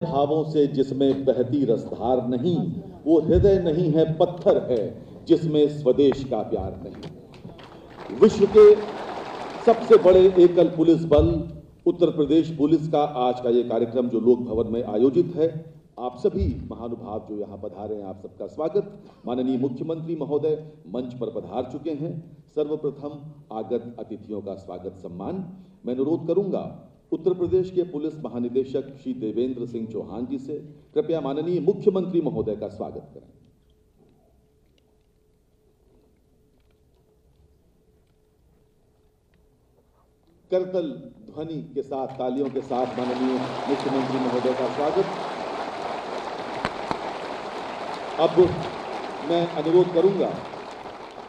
भावों से जिसमें बहती रसधार नहीं, वो हृदय नहीं है पत्थर है जिसमें स्वदेश का प्यार नहीं। विश्व के सबसे बड़े एकल पुलिस बल उत्तर प्रदेश पुलिस का आज का ये कार्यक्रम जो लोक भवन में आयोजित है, आप सभी महानुभाव जो यहाँ पधारे हैं, आप सबका स्वागत। माननीय मुख्यमंत्री महोदय मंच पर पधार चुके हैं। सर्वप्रथम आगत अतिथियों का स्वागत सम्मान मैं अनुरोध करूंगा उत्तर प्रदेश के पुलिस महानिदेशक श्री देवेंद्र सिंह चौहान जी से। कृपया माननीय मुख्यमंत्री महोदय का स्वागत करें। करतल ध्वनि के साथ, तालियों के साथ माननीय मुख्यमंत्री महोदय का स्वागत। अब मैं अनुरोध करूंगा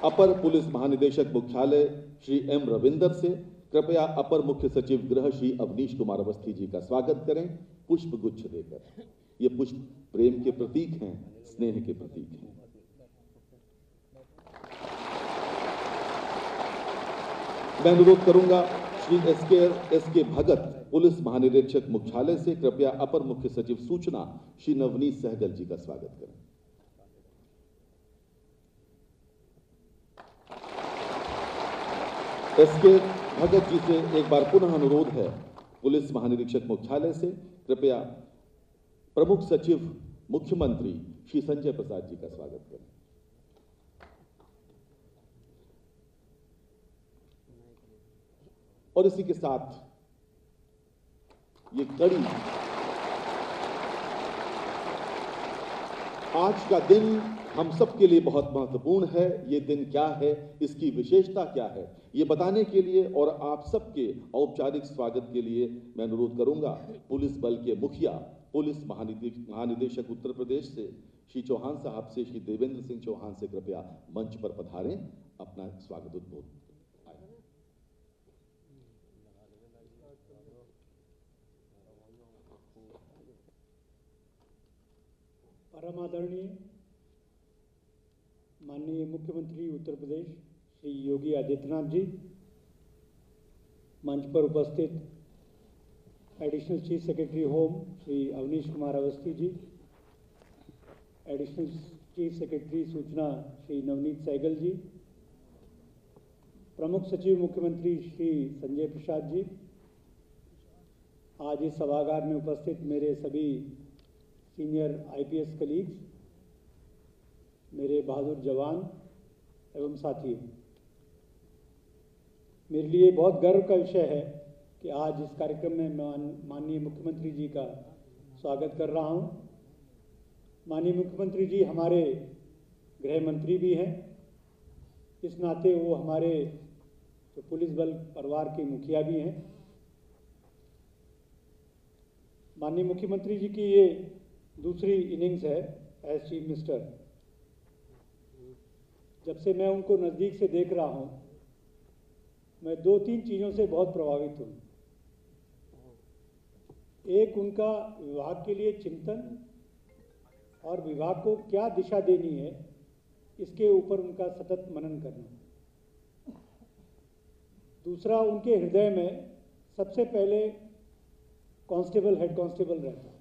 अपर पुलिस महानिदेशक मुख्यालय श्री एम रविंदर से कृपया अपर मुख्य सचिव गृह श्री अवनीश कुमार अवस्थी जी का स्वागत करें पुष्प गुच्छ देकर। ये पुष्प प्रेम के प्रतीक हैं, स्नेह के प्रतीक हैं। मैं अनुरोध करूंगा श्री एस के भगत पुलिस महानिरीक्षक मुख्यालय से कृपया अपर मुख्य सचिव सूचना श्री नवनीत सहगल जी का स्वागत करें। एस.के. भगत जी से एक बार पुनः अनुरोध है पुलिस महानिरीक्षक मुख्यालय से कृपया प्रमुख सचिव मुख्यमंत्री श्री संजय प्रसाद जी का स्वागत करें। और इसी के साथ ये कड़ी, आज का दिन हम सब के लिए बहुत महत्वपूर्ण है। ये दिन क्या है, इसकी विशेषता क्या है, ये बताने के लिए और आप सबके औपचारिक स्वागत के लिए मैं अनुरोध करूंगा पुलिस बल के मुखिया पुलिस महानिदेशक उत्तर प्रदेश से श्री चौहान साहब से श्री देवेंद्र सिंह चौहान से कृपया मंच पर पधारें, अपना स्वागत उद्बोध। परम आदरणीय माननीय मुख्यमंत्री उत्तर प्रदेश श्री योगी आदित्यनाथ जी, मंच पर उपस्थित additional chief secretary home Shri Awanish Kumar Awasthi ji, additional chief secretary सूचना श्री नवनीत सहगल जी, प्रमुख सचिव मुख्यमंत्री श्री संजय प्रसाद जी, आज इस सभागार में उपस्थित मेरे सभी सीनियर आईपीएस कलीग्स, मेरे बहादुर जवान एवं साथियों, मेरे लिए बहुत गर्व का विषय है कि आज इस कार्यक्रम में मैं माननीय मुख्यमंत्री जी का स्वागत कर रहा हूं। माननीय मुख्यमंत्री जी हमारे गृह मंत्री भी हैं, इस नाते वो हमारे जो पुलिस बल परिवार के मुखिया भी हैं। माननीय मुख्यमंत्री जी की ये दूसरी इनिंग्स है एज चीफ मिनिस्टर। जब से मैं उनको नज़दीक से देख रहा हूं, मैं दो तीन चीज़ों से बहुत प्रभावित हूं। एक, उनका विभाग के लिए चिंतन और विभाग को क्या दिशा देनी है, इसके ऊपर उनका सतत मनन करना। दूसरा, उनके हृदय में सबसे पहले कांस्टेबल, हेड कांस्टेबल रहता है,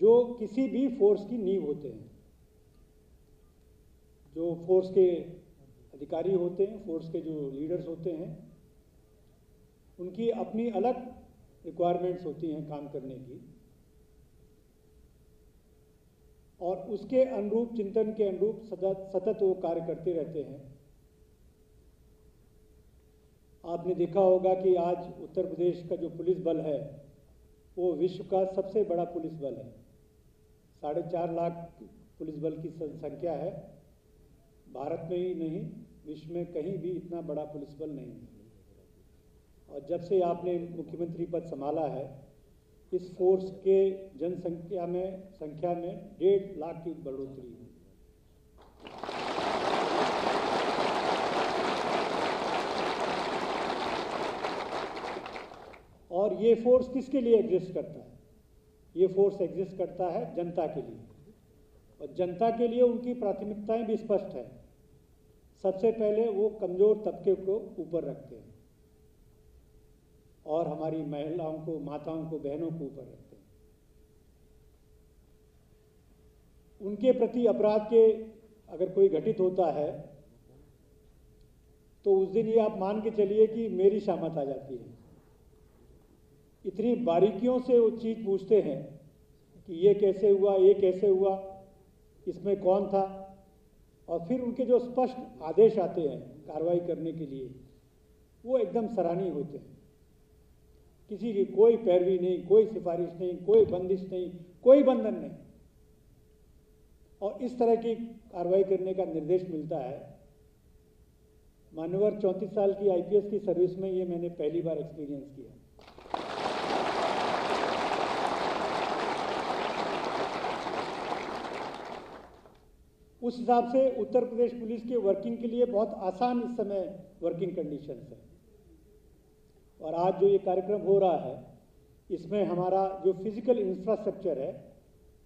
जो किसी भी फोर्स की नींव होते हैं। जो फोर्स के अधिकारी होते हैं, फोर्स के जो लीडर्स होते हैं, उनकी अपनी अलग रिक्वायरमेंट्स होती हैं काम करने की, और उसके अनुरूप, चिंतन के अनुरूप सतत वो कार्य करते रहते हैं। आपने देखा होगा कि आज उत्तर प्रदेश का जो पुलिस बल है वो विश्व का सबसे बड़ा पुलिस बल है। 4.5 लाख पुलिस बल की संख्या है। भारत में ही नहीं, विश्व में कहीं भी इतना बड़ा पुलिस बल नहीं है। और जब से आपने मुख्यमंत्री पद संभाला है, इस फोर्स के जनसंख्या में 1.5 लाख की बढ़ोतरी है। और ये फोर्स किसके लिए एग्जिस्ट करता है? ये फोर्स एग्जिस्ट करता है जनता के लिए, और जनता के लिए उनकी प्राथमिकताएं भी स्पष्ट है। सबसे पहले वो कमजोर तबके को ऊपर रखते हैं और हमारी महिलाओं को, माताओं को, बहनों को ऊपर रखते हैं। उनके प्रति अपराध के अगर कोई घटित होता है तो उस दिन ये आप मान के चलिए कि मेरी शामत आ जाती है। इतनी बारीकियों से वो चीज़ पूछते हैं कि ये कैसे हुआ, ये कैसे हुआ, इसमें कौन था, और फिर उनके जो स्पष्ट आदेश आते हैं कार्रवाई करने के लिए, वो एकदम सराहनीय होते हैं। किसी की कोई पैरवी नहीं, कोई सिफारिश नहीं, कोई बंदिश नहीं, कोई बंधन नहीं, और इस तरह की कार्रवाई करने का निर्देश मिलता है। मान्यवर 34 साल की आईपीएस की सर्विस में ये मैंने पहली बार एक्सपीरियंस किया। उस हिसाब से उत्तर प्रदेश पुलिस के वर्किंग के लिए बहुत आसान इस समय वर्किंग कंडीशंस है। और आज जो ये कार्यक्रम हो रहा है, इसमें हमारा जो फिजिकल इंफ्रास्ट्रक्चर है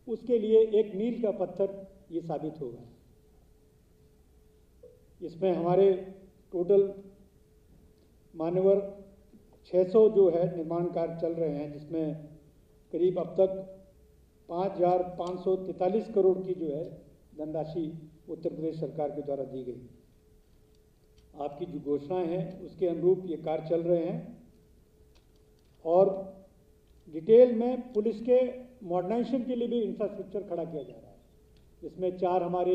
उसके लिए एक मील का पत्थर ये साबित होगा। इसमें हमारे टोटल मान्यवर 600 जो है निर्माण कार्य चल रहे हैं, जिसमें करीब अब तक 5,543 करोड़ की जो है धनराशि उत्तर प्रदेश सरकार के द्वारा दी गई। आपकी जो घोषणाएं हैं उसके अनुरूप ये कार्य चल रहे हैं। और डिटेल में पुलिस के मॉडर्नाइजेशन के लिए भी इंफ्रास्ट्रक्चर खड़ा किया जा रहा है, जिसमें 4 हमारे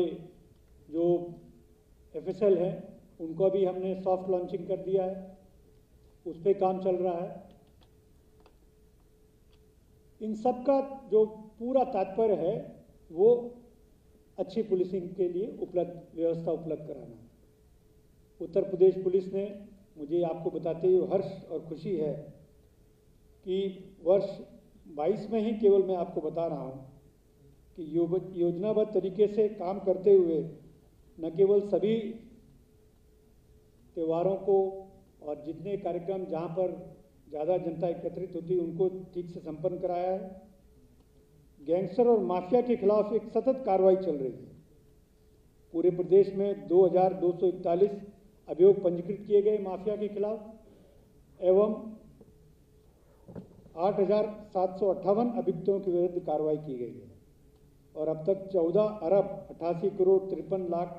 जो एफएसएल हैं उनको भी हमने सॉफ्ट लॉन्चिंग कर दिया है, उस पर काम चल रहा है। इन सब का जो पूरा तात्पर्य है वो अच्छी पुलिसिंग के लिए व्यवस्था उपलब्ध कराना। उत्तर प्रदेश पुलिस ने, मुझे आपको बताते हुए हर्ष और खुशी है कि वर्ष 22 में ही केवल मैं आपको बता रहा हूँ कि योजनाबद्ध तरीके से काम करते हुए न केवल सभी त्योहारों को और जितने कार्यक्रम जहाँ पर ज़्यादा जनता एकत्रित होती है उनको ठीक से संपन्न कराया है। गैंगस्टर और माफिया के खिलाफ एक सतत कार्रवाई चल रही है। पूरे प्रदेश में 2,241 अभियोग पंजीकृत किए गए माफिया के खिलाफ एवं 8,758 अभियुक्तों के विरुद्ध कार्रवाई की गई है। और अब तक 14 अरब 88 करोड़ 53 लाख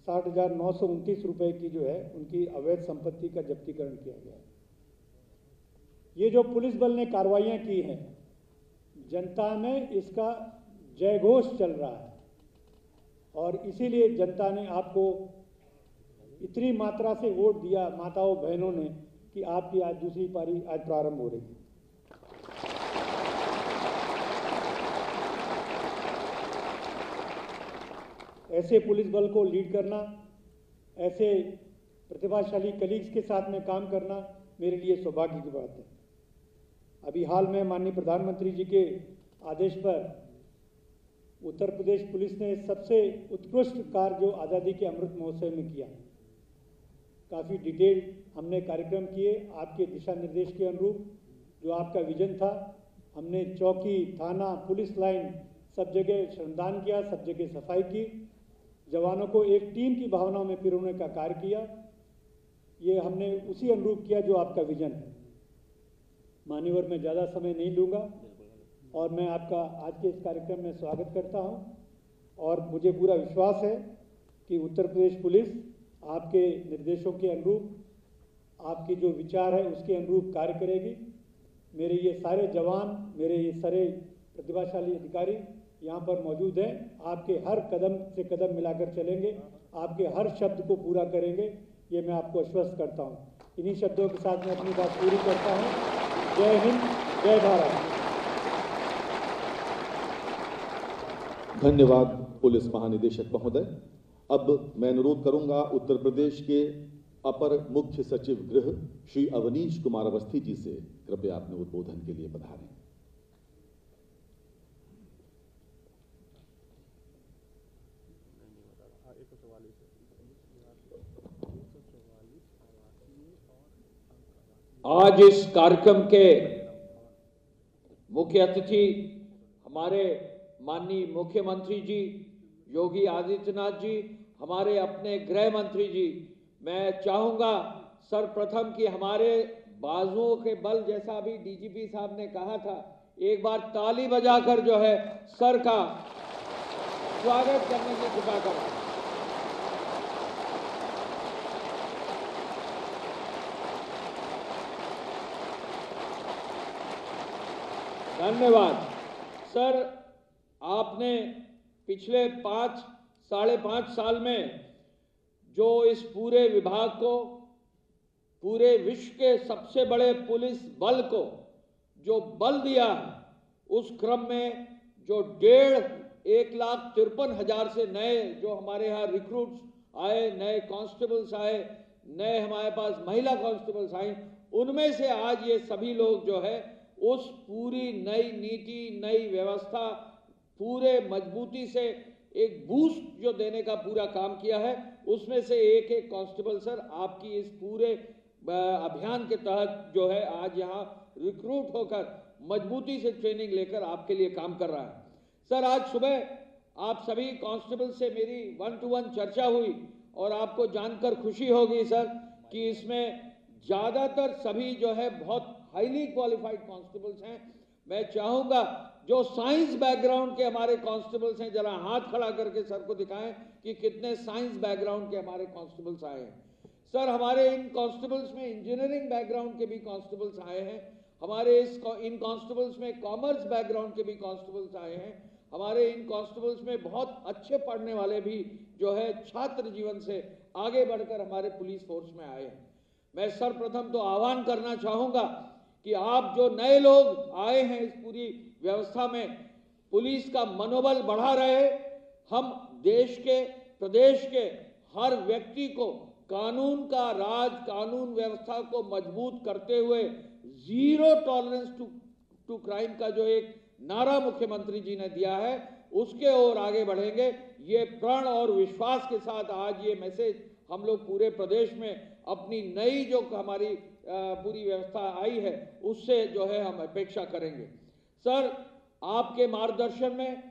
60,929 रुपए की जो है उनकी अवैध संपत्ति का जब्तीकरण किया गया है। ये जो पुलिस बल ने कार्रवाइयाँ की हैं, जनता में इसका जयघोष चल रहा है और इसीलिए जनता ने आपको इतनी मात्रा से वोट दिया, माताओं बहनों ने, कि आपकी आज दूसरी पारी आज प्रारंभ हो रही है। ऐसे पुलिस बल को लीड करना, ऐसे प्रतिभाशाली कलीग्स के साथ में काम करना मेरे लिए सौभाग्य की बात है। अभी हाल में माननीय प्रधानमंत्री जी के आदेश पर उत्तर प्रदेश पुलिस ने सबसे उत्कृष्ट कार्य जो आज़ादी के अमृत महोत्सव में किया, काफ़ी डिटेल हमने कार्यक्रम किए आपके दिशा निर्देश के अनुरूप। जो आपका विजन था, हमने चौकी, थाना, पुलिस लाइन सब जगह श्रमदान किया, सब जगह सफाई की, जवानों को एक टीम की भावना में पिरोने का कार्य किया। ये हमने उसी अनुरूप किया जो आपका विजन है। मान्यवर में ज़्यादा समय नहीं लूँगा और मैं आपका आज के इस कार्यक्रम में स्वागत करता हूं और मुझे पूरा विश्वास है कि उत्तर प्रदेश पुलिस आपके निर्देशों के अनुरूप, आपकी जो विचार है उसके अनुरूप कार्य करेगी। मेरे ये सारे जवान, मेरे ये सारे प्रतिभाशाली अधिकारी यहाँ पर मौजूद हैं, आपके हर कदम से कदम मिलाकर चलेंगे, आपके हर शब्द को पूरा करेंगे, ये मैं आपको आश्वस्त करता हूँ। इन्हीं शब्दों के साथ मैं अपनी बात पूरी करता हूँ। जय हिंद, जय भारत। धन्यवाद पुलिस महानिदेशक महोदय। अब मैं अनुरोध करूंगा उत्तर प्रदेश के अपर मुख्य सचिव गृह श्री अवनीश कुमार अवस्थी जी से, कृपया अपने उद्बोधन के लिए पधारें। आज इस कार्यक्रम के मुख्य अतिथि हमारे माननीय मुख्यमंत्री जी योगी आदित्यनाथ जी, हमारे अपने गृह मंत्री जी, मैं चाहूंगा सर्वप्रथम कि हमारे बाजुओं के बल, जैसा अभी डीजीपी साहब ने कहा था, एक बार ताली बजाकर जो है सर का स्वागत करने की कृपा करें। धन्यवाद सर। आपने पिछले 5-5.5 साल में जो इस पूरे विभाग को, पूरे विश्व के सबसे बड़े पुलिस बल को जो बल दिया है, उस क्रम में जो 1,53,000 से नए जो हमारे यहाँ रिक्रूट्स आए, नए कांस्टेबल्स आए, नए हमारे पास महिला कांस्टेबल्स आए, उनमें से आज ये सभी लोग जो है उस पूरी नई नीति, नई व्यवस्था, पूरे मजबूती से एक बूस्ट जो देने का पूरा काम किया है, उसमें से एक एक कांस्टेबल सर आपकी इस पूरे अभियान के तहत जो है आज यहाँ रिक्रूट होकर मजबूती से ट्रेनिंग लेकर आपके लिए काम कर रहा है। सर आज सुबह आप सभी कांस्टेबल से मेरी 1-to-1 चर्चा हुई और आपको जानकर खुशी होगी सर कि इसमें ज़्यादातर सभी जो है बहुत हाईली क्वालिफाइड कांस्टेबल्स हैं। मैं चाहूँगा जो साइंस बैकग्राउंड के हमारे कांस्टेबल्स हैं, जरा हाथ खड़ा करके सर को दिखाएं कि कितने साइंस बैकग्राउंड के हमारे कांस्टेबल्स आए हैं। सर हमारे इन कांस्टेबल्स में इंजीनियरिंग बैकग्राउंड के भी कांस्टेबल्स आए हैं। हमारे इन कांस्टेबल्स में कॉमर्स बैकग्राउंड के भी कांस्टेबल्स आए हैं। हमारे इन कांस्टेबल्स में बहुत अच्छे पढ़ने वाले भी जो है छात्र जीवन से आगे बढ़कर हमारे पुलिस फोर्स में आए हैं। मैं सर्वप्रथम तो आह्वान करना चाहूँगा कि आप जो नए लोग आए हैं इस पूरी व्यवस्था में, पुलिस का मनोबल बढ़ा रहे। हम देश के, प्रदेश के हर व्यक्ति को कानून का राज, कानून व्यवस्था को मजबूत करते हुए जीरो टॉलरेंस टू क्राइम का जो एक नारा मुख्यमंत्री जी ने दिया है, उसके ओर आगे बढ़ेंगे। ये प्रण और विश्वास के साथ आज ये मैसेज हम लोग पूरे प्रदेश में अपनी नई जो हमारी पूरी व्यवस्था आई है उससे जो है हम अपेक्षा करेंगे। सर आपके मार्गदर्शन में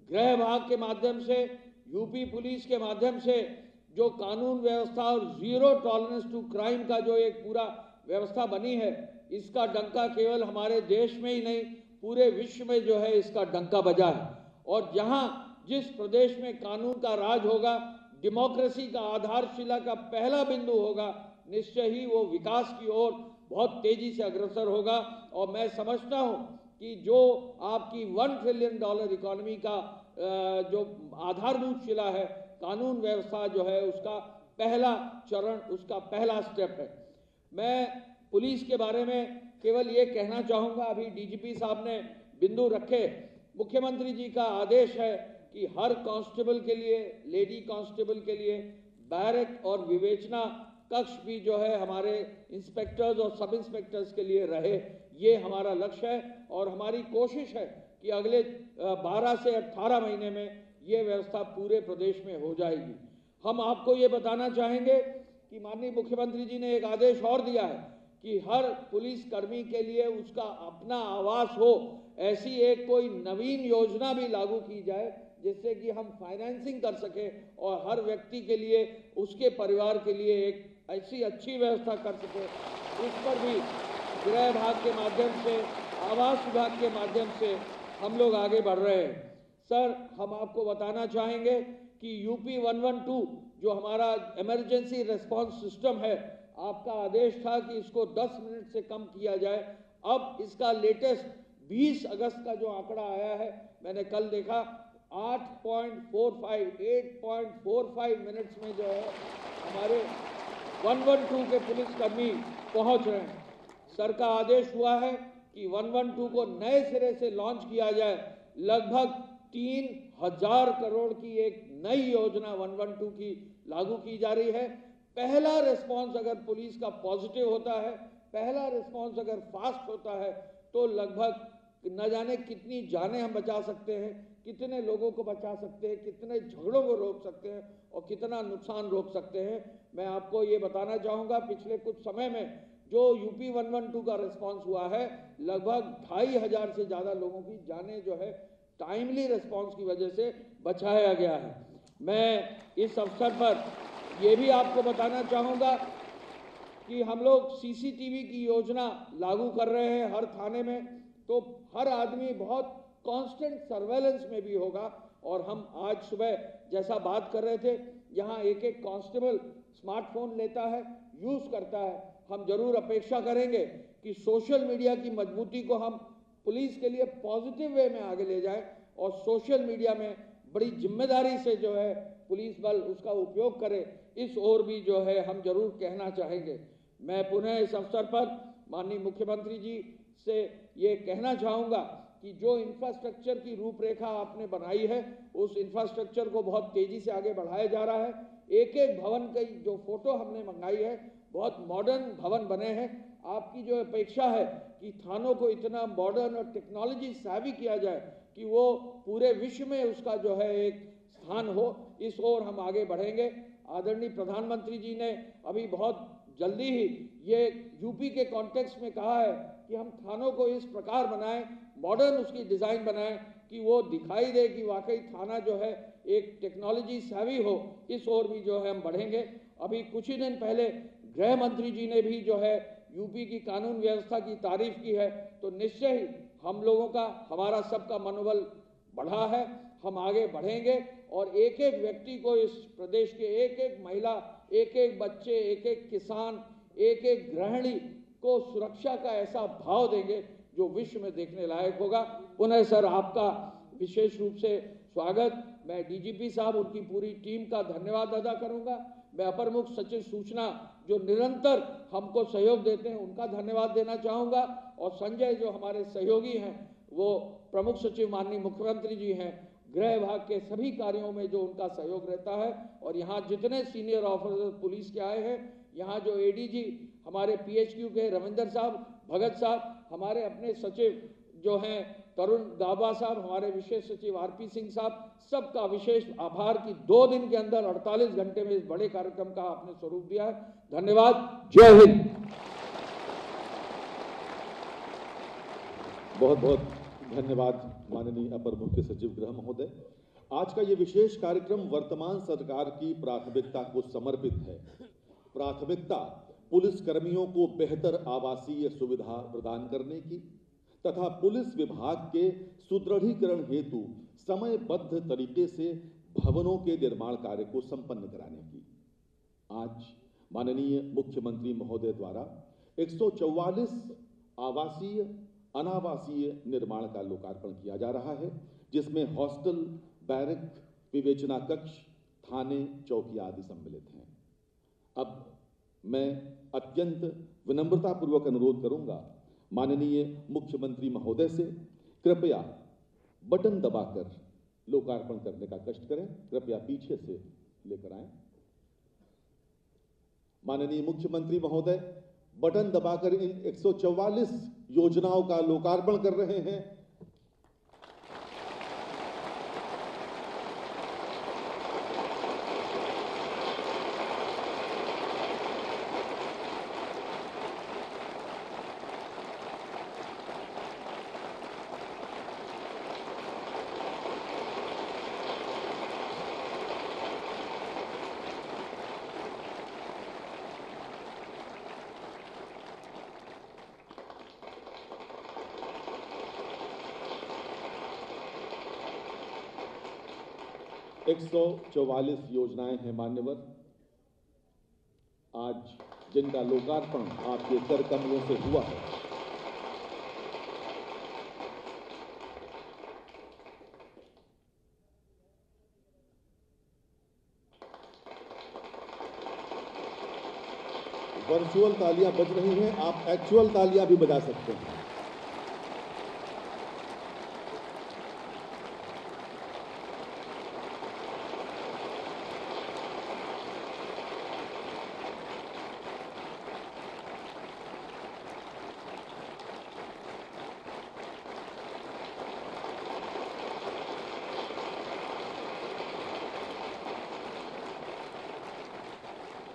गृह विभाग के माध्यम से, यूपी पुलिस के माध्यम से जो कानून व्यवस्था और जीरो टॉलरेंस टू क्राइम का जो एक पूरा व्यवस्था बनी है, इसका डंका केवल हमारे देश में ही नहीं पूरे विश्व में जो है इसका डंका बजा है। और जहां जिस प्रदेश में कानून का राज होगा, डेमोक्रेसी का आधारशिला का पहला बिंदु होगा, निश्चय ही वो विकास की ओर बहुत तेजी से अग्रसर होगा। और मैं समझता हूं कि जो आपकी $1 ट्रिलियन इकोनॉमी का जो आधारभूत शिला है, कानून व्यवस्था जो है उसका पहला चरण, उसका पहला स्टेप है। मैं पुलिस के बारे में केवल ये कहना चाहूँगा, अभी डीजीपी साहब ने बिंदु रखे, मुख्यमंत्री जी का आदेश है कि हर कांस्टेबल के लिए, लेडी कांस्टेबल के लिए बैरक और विवेचना कक्ष भी जो है हमारे इंस्पेक्टर्स और सब इंस्पेक्टर्स के लिए रहे। ये हमारा लक्ष्य है और हमारी कोशिश है कि अगले 12 से 18 महीने में ये व्यवस्था पूरे प्रदेश में हो जाएगी। हम आपको ये बताना चाहेंगे कि माननीय मुख्यमंत्री जी ने एक आदेश और दिया है कि हर पुलिस कर्मी के लिए उसका अपना आवास हो, ऐसी एक कोई नवीन योजना भी लागू की जाए जिससे कि हम फाइनेंसिंग कर सके और हर व्यक्ति के लिए, उसके परिवार के लिए एक ऐसी अच्छी व्यवस्था कर सके। इस पर भी गृह विभाग के माध्यम से, आवास विभाग के माध्यम से हम लोग आगे बढ़ रहे हैं। सर हम आपको बताना चाहेंगे कि यूपी 112 जो हमारा इमरजेंसी रिस्पांस सिस्टम है, आपका आदेश था कि इसको 10 मिनट से कम किया जाए। अब इसका लेटेस्ट 20 अगस्त का जो आंकड़ा आया है, मैंने कल देखा, 8.45 मिनट्स में जो है हमारे 112 के पुलिसकर्मी पहुंच रहे हैं। सर का आदेश हुआ है कि 112 को नए सिरे से लॉन्च किया जाए। लगभग 3,000 करोड़ की एक नई योजना 112 की लागू की जा रही है। पहला रिस्पांस अगर पुलिस का पॉजिटिव होता है, पहला रिस्पांस अगर फास्ट होता है, तो लगभग न जाने कितनी जानें हम बचा सकते हैं, कितने लोगों को बचा सकते हैं, कितने झगड़ों को रोक सकते हैं और कितना नुकसान रोक सकते हैं। मैं आपको ये बताना चाहूँगा, पिछले कुछ समय में जो यूपी 112 का रिस्पांस हुआ है, लगभग 2,500 से ज़्यादा लोगों की जानें जो है टाइमली रिस्पांस की वजह से बचाया गया है। मैं इस अवसर पर ये भी आपको बताना चाहूँगा कि हम लोग सीसीटीवी की योजना लागू कर रहे हैं हर थाने में, तो हर आदमी बहुत कांस्टेंट सर्वेलेंस में भी होगा और हम आज सुबह जैसा बात कर रहे थे, यहाँ एक एक कांस्टेबल स्मार्टफोन लेता है, यूज करता है। हम जरूर अपेक्षा करेंगे कि सोशल मीडिया की मजबूती को हम पुलिस के लिए पॉजिटिव वे में आगे ले जाएं और सोशल मीडिया में बड़ी जिम्मेदारी से जो है पुलिस बल उसका उपयोग करे, इस ओर भी जो है हम जरूर कहना चाहेंगे। मैं पुनः इस अवसर पर माननीय मुख्यमंत्री जी से ये कहना चाहूँगा कि जो इंफ्रास्ट्रक्चर की रूपरेखा आपने बनाई है, उस इंफ्रास्ट्रक्चर को बहुत तेजी से आगे बढ़ाया जा रहा है। एक एक भवन की जो फोटो हमने मंगाई है, बहुत मॉडर्न भवन बने हैं। आपकी जो अपेक्षा है कि थानों को इतना मॉडर्न और टेक्नोलॉजी सेवी किया जाए कि वो पूरे विश्व में उसका जो है एक स्थान हो, इस ओर हम आगे बढ़ेंगे। आदरणीय प्रधानमंत्री जी ने अभी बहुत जल्दी ही ये यूपी के कॉन्टेक्स्ट में कहा है कि हम थानों को इस प्रकार बनाएं, मॉडर्न उसकी डिज़ाइन बनाएं कि वो दिखाई दे कि वाकई थाना जो है एक टेक्नोलॉजी सेवी हो, इस ओर भी जो है हम बढ़ेंगे। अभी कुछ ही दिन पहले गृह मंत्री जी ने भी जो है यूपी की कानून व्यवस्था की तारीफ की है, तो निश्चय ही हम लोगों का, हमारा सबका मनोबल बढ़ा है। हम आगे बढ़ेंगे और एक एक व्यक्ति को, इस प्रदेश के एक एक महिला, एक एक बच्चे, एक एक किसान, एक एक गृहिणी को सुरक्षा का ऐसा भाव देंगे जो विश्व में देखने लायक होगा। पुनः सर आपका विशेष रूप से स्वागत। मैं डीजीपी साहब, उनकी पूरी टीम का धन्यवाद अदा करूंगा। मैं अपर मुख्य सचिव सूचना जो निरंतर हमको सहयोग देते हैं, उनका धन्यवाद देना चाहूँगा। और संजय जो हमारे सहयोगी हैं, वो प्रमुख सचिव माननीय मुख्यमंत्री जी हैं, गृह विभाग के सभी कार्यों में जो उनका सहयोग रहता है। और यहाँ जितने सीनियर ऑफिसर पुलिस के आए हैं, यहाँ जो एडीजी हमारे पीएचक्यू के रविंदर साहब, भगत साहब, हमारे अपने सचिव जो हैं तरुण गाबा साहब, हमारे विशेष सचिव आरपी सिंह साहब, सबका विशेष आभार कि 2 दिन के अंदर 48 घंटे में इस बड़े कार्यक्रम का आपने स्वरूप दिया है। धन्यवाद। जय हिंद। बहुत बहुत धन्यवाद माननीय अपर मुख्य सचिव गृह महोदय। आज का ये विशेष कार्यक्रम वर्तमान सरकार की प्राथमिकता को समर्पित है। प्राथमिकता पुलिस कर्मियों को बेहतर आवासीय सुविधा प्रदान करने की तथा पुलिस विभाग के सुदृढ़ीकरण हेतु समयबद्ध तरीके से भवनों के निर्माण कार्य को संपन्न कराने की। आज माननीय मुख्यमंत्री महोदय द्वारा 144 आवासीय अनावासीय निर्माण का लोकार्पण किया जा रहा है, जिसमें हॉस्टल, बैरक, विवेचना कक्ष, थाने, चौकी आदि सम्मिलित हैं। अब मैं अत्यंत विनम्रतापूर्वक अनुरोध करूंगा माननीय मुख्यमंत्री महोदय से, कृपया बटन दबाकर लोकार्पण करने का कष्ट करें। कृपया पीछे से लेकर आएं। माननीय मुख्यमंत्री महोदय बटन दबाकर इन 144 योजनाओं का लोकार्पण कर रहे हैं। एक 144 योजनाएं हैं मान्यवर, आज जिनका लोकार्पण आपके कर कमलों से हुआ है। वर्चुअल तालियां बज रही हैं, आप एक्चुअल तालियां भी बजा सकते हैं।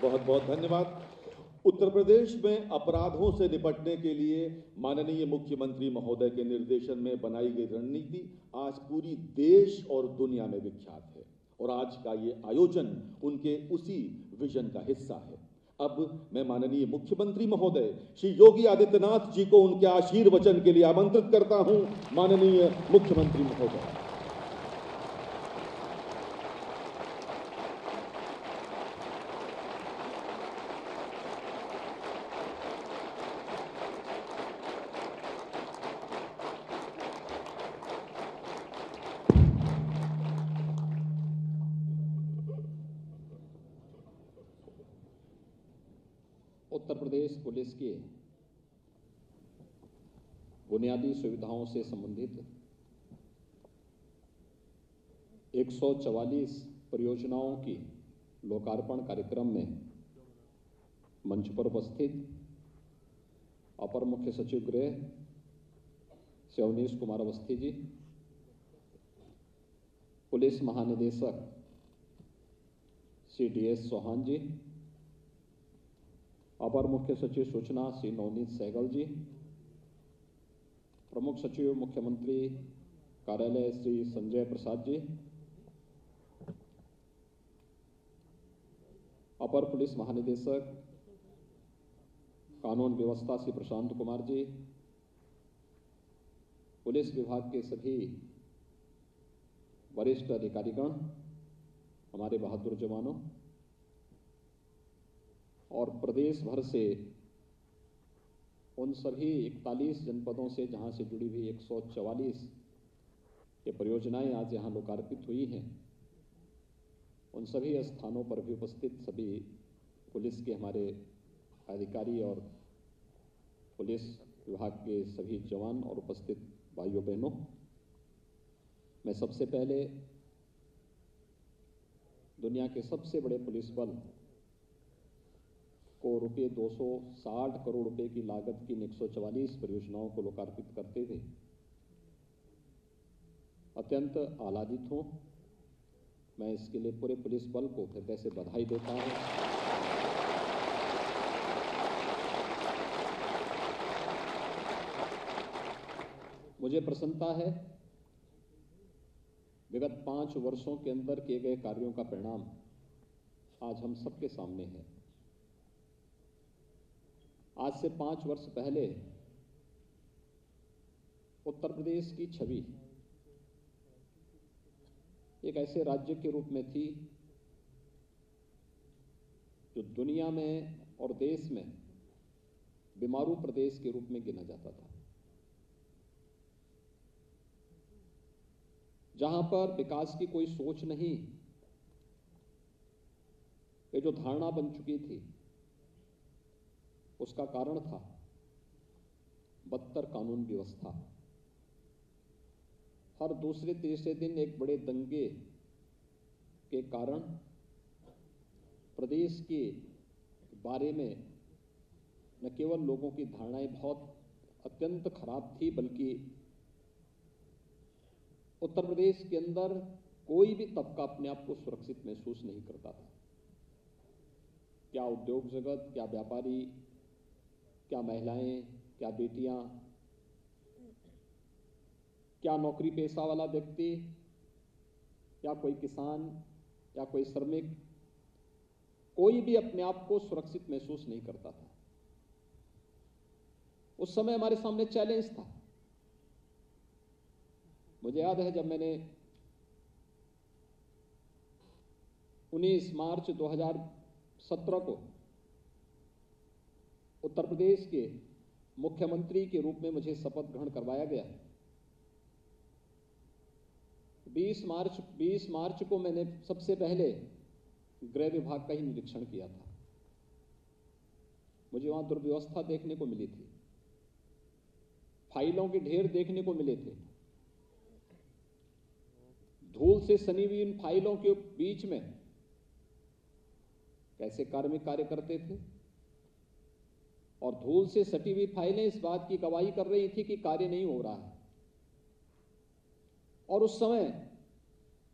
बहुत बहुत धन्यवाद। उत्तर प्रदेश में अपराधों से निपटने के लिए माननीय मुख्यमंत्री महोदय के निर्देशन में बनाई गई रणनीति आज पूरी देश और दुनिया में विख्यात है और आज का ये आयोजन उनके उसी विजन का हिस्सा है। अब मैं माननीय मुख्यमंत्री महोदय श्री योगी आदित्यनाथ जी को उनके आशीर्वचन के लिए आमंत्रित करता हूं। माननीय मुख्यमंत्री महोदय। उत्तर प्रदेश पुलिस के बुनियादी सुविधाओं से संबंधित 144 परियोजनाओं की लोकार्पण कार्यक्रम में मंच पर उपस्थित अपर मुख्य सचिव गृह श्री अवनीश कुमार अवस्थी जी, पुलिस महानिदेशक श्री DS चौहान जी, अपर मुख्य सचिव सूचना श्री नवनीत सहगल जी, प्रमुख सचिव मुख्यमंत्री कार्यालय श्री संजय प्रसाद जी, अपर पुलिस महानिदेशक कानून व्यवस्था श्री प्रशांत कुमार जी, पुलिस विभाग के सभी वरिष्ठ अधिकारीगण, हमारे बहादुर जवानों और प्रदेश भर से उन सभी 41 जनपदों से जहां से जुड़ी हुई 144 ये परियोजनाएं आज यहां लोकार्पित हुई हैं, उन सभी स्थानों पर भी उपस्थित सभी पुलिस के हमारे अधिकारी और पुलिस विभाग के सभी जवान और उपस्थित भाइयों बहनों, मैं सबसे पहले दुनिया के सबसे बड़े पुलिस बल को रुपये 260 करोड़ रुपए की लागत की 144 परियोजनाओं को लोकार्पित करते हुए अत्यंत आह्लादित हूं। मैं इसके लिए पूरे पुलिस बल को हृदय से बधाई देता हूं। मुझे प्रसन्नता है विगत 5 वर्षों के अंदर किए गए कार्यों का परिणाम आज हम सबके सामने है। आज से 5 वर्ष पहले उत्तर प्रदेश की छवि एक ऐसे राज्य के रूप में थी जो दुनिया में और देश में बीमारू प्रदेश के रूप में गिना जाता था, जहां पर विकास की कोई सोच नहीं, ये जो धारणा बन चुकी थी उसका कारण था बदतर कानून व्यवस्था। हर दूसरे तीसरे दिन एक बड़े दंगे के कारण प्रदेश के बारे में न केवल लोगों की धारणाएं बहुत अत्यंत खराब थी, बल्कि उत्तर प्रदेश के अंदर कोई भी तबका अपने आप को सुरक्षित महसूस नहीं करता था। क्या उद्योग जगत, क्या व्यापारी, क्या महिलाएं, क्या बेटियां, क्या नौकरी पेशा वाला व्यक्ति, या कोई किसान, या कोई श्रमिक, कोई भी अपने आप को सुरक्षित महसूस नहीं करता था। उस समय हमारे सामने चैलेंज था। मुझे याद है जब मैंने 19 मार्च 2017 को उत्तर प्रदेश के मुख्यमंत्री के रूप में मुझे शपथ ग्रहण करवाया गया। 20 मार्च को मैंने सबसे पहले गृह विभाग का ही निरीक्षण किया था। मुझे वहां दुर्व्यवस्था देखने को मिली थी, फाइलों के ढेर देखने को मिले थे, धूल से सनी हुई इन फाइलों के बीच में कैसे कार्मिक कार्य करते थे, और धूल से सटी हुई फाइलें इस बात की गवाही कर रही थी कि कार्य नहीं हो रहा है। और उस समय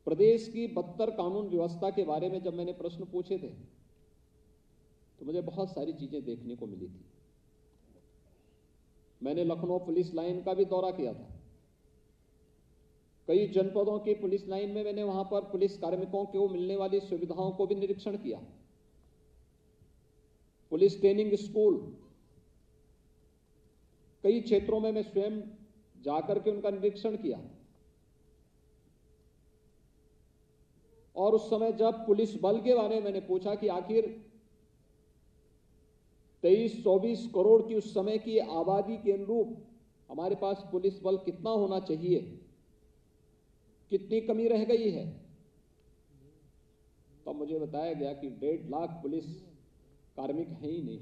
प्रदेश की बदतर कानून व्यवस्था के बारे में जब मैंने प्रश्न पूछे थे तो मुझे बहुत सारी चीजें देखने को मिली थी। मैंने लखनऊ पुलिस लाइन का भी दौरा किया था। कई जनपदों की पुलिस लाइन में मैंने वहां पर पुलिस कार्मिकों को मिलने वाली सुविधाओं को भी निरीक्षण किया। पुलिस ट्रेनिंग स्कूल कई क्षेत्रों में मैं स्वयं जाकर के उनका निरीक्षण किया। और उस समय जब पुलिस बल के बारे में मैंने पूछा कि आखिर 23-24 करोड़ की उस समय की आबादी के अनुरूप हमारे पास पुलिस बल कितना होना चाहिए, कितनी कमी रह गई है, तब मुझे बताया गया कि 1.5 लाख पुलिस कार्मिक हैं ही नहीं।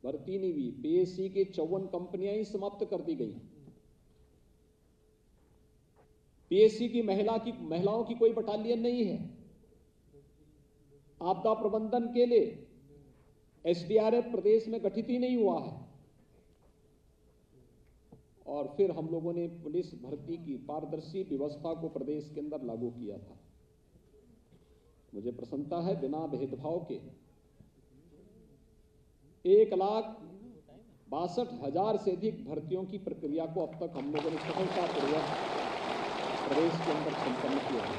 भर्ती नहीं हुई। पीएससी की 54 कंपनियां ही समाप्त कर दी गई। पीएससी की महिलाओं की कोई बटालियन नहीं है। आपदा प्रबंधन के लिए एसडीआरएफ प्रदेश में गठित ही नहीं हुआ है। और फिर हम लोगों ने पुलिस भर्ती की पारदर्शी व्यवस्था को प्रदेश के अंदर लागू किया था। मुझे प्रसन्नता है, बिना भेदभाव के 1,62,000 से अधिक भर्तियों की प्रक्रिया को अब तक हम लोगों ने सफलतापूर्वक प्रदेश के अंदर संपन्न किया है।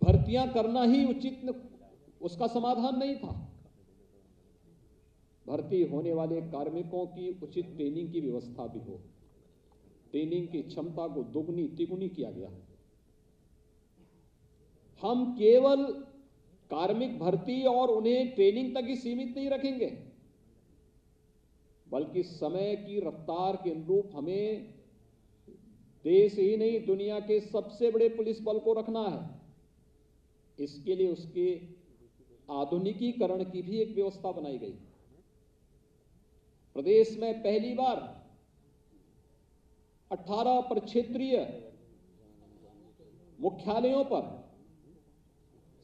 भर्तियां करना ही उचित उसका समाधान नहीं था। भर्ती होने वाले कार्मिकों की उचित ट्रेनिंग की व्यवस्था भी हो। ट्रेनिंग की क्षमता को दोगुनी तिगुनी किया गया। हम केवल कार्मिक भर्ती और उन्हें ट्रेनिंग तक ही सीमित नहीं रखेंगे, बल्कि समय की रफ्तार के अनुरूप हमें देश ही नहीं दुनिया के सबसे बड़े पुलिस बल को रखना है। इसके लिए उसके आधुनिकीकरण की भी एक व्यवस्था बनाई गई। प्रदेश में पहली बार 18 प्रक्षेत्रीय मुख्यालयों पर